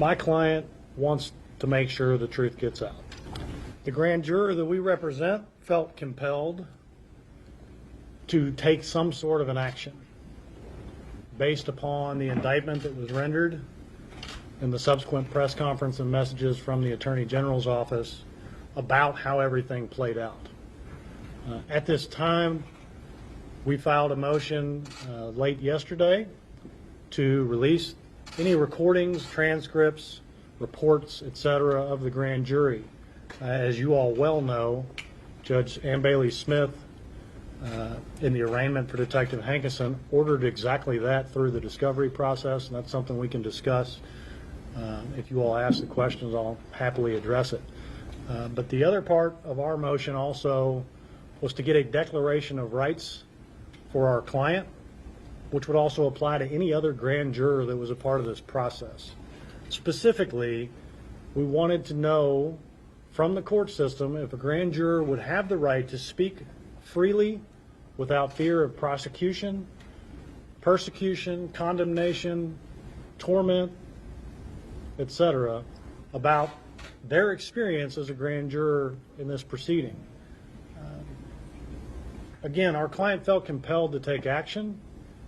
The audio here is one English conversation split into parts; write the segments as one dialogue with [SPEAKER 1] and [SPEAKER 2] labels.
[SPEAKER 1] My client wants to make sure the truth gets out. The grand juror that we represent felt compelled to take some sort of an action based upon the indictment that was rendered and the subsequent press conference and messages from the Attorney General's office about how everything played out. At this time, we filed a motion late yesterday to release any recordings, transcripts, reports, etc. of the grand jury. As you all well know, Judge Ann Bailey Smith, in the arraignment for Detective Hankinson, ordered exactly that through the discovery process, and that's something we can discuss. If you all ask the questions, I'll happily address it. But the other part of our motion also was to get a declaration of rights for our client, which would also apply to any other grand juror that was a part of this process. Specifically, we wanted to know from the court system if a grand juror would have the right to speak freely without fear of prosecution, persecution, condemnation, torment, etc., about their experience as a grand juror in this proceeding. Again, our client felt compelled to take action,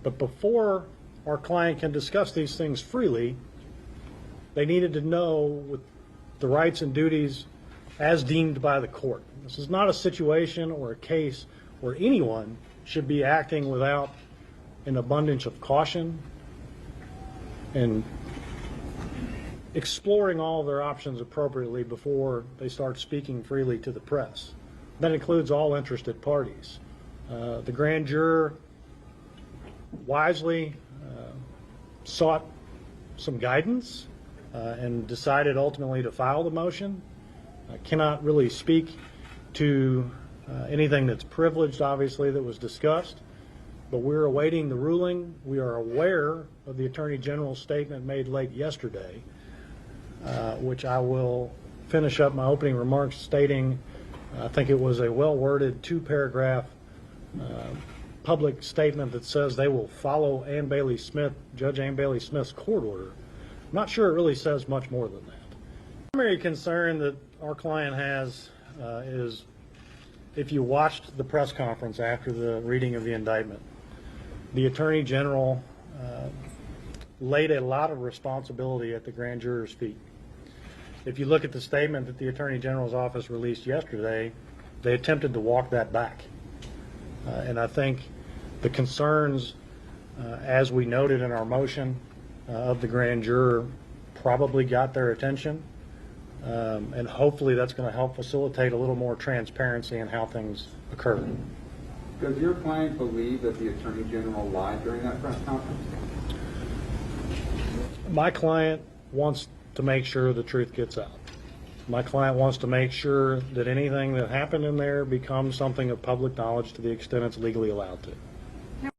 [SPEAKER 1] but before our client can discuss these things freely, they needed to know with the rights and duties as deemed by the court. This is not a situation or a case where anyone should be acting without an abundance of caution and exploring all of their options appropriately before they start speaking freely to the press. That includes all interested parties. The grand juror wisely sought some guidance and decided ultimately to file the motion. I cannot really speak to anything that's privileged, obviously, that was discussed, but we're awaiting the ruling. We are aware of the Attorney General's statement made late yesterday, which I will finish up my opening remarks stating I think it was a well-worded two-paragraph public statement that says they will follow Ann Bailey Smith, Judge Ann Bailey Smith's court order. I'm not sure it really says much more than that. The primary concern that our client has is if you watched the press conference after the reading of the indictment, the Attorney General laid a lot of responsibility at the grand juror's feet. If you look at the statement that the Attorney General's office released yesterday, they attempted to walk that back. And I think the concerns, as we noted in our motion of the grand juror, probably got their attention. And hopefully that's going to help facilitate a little more transparency in how things occurred.
[SPEAKER 2] Does your client believe that the Attorney General lied during that press conference?
[SPEAKER 1] My client wants to make sure the truth gets out. My client wants to make sure that anything that happened in there becomes something of public knowledge to the extent it's legally allowed to.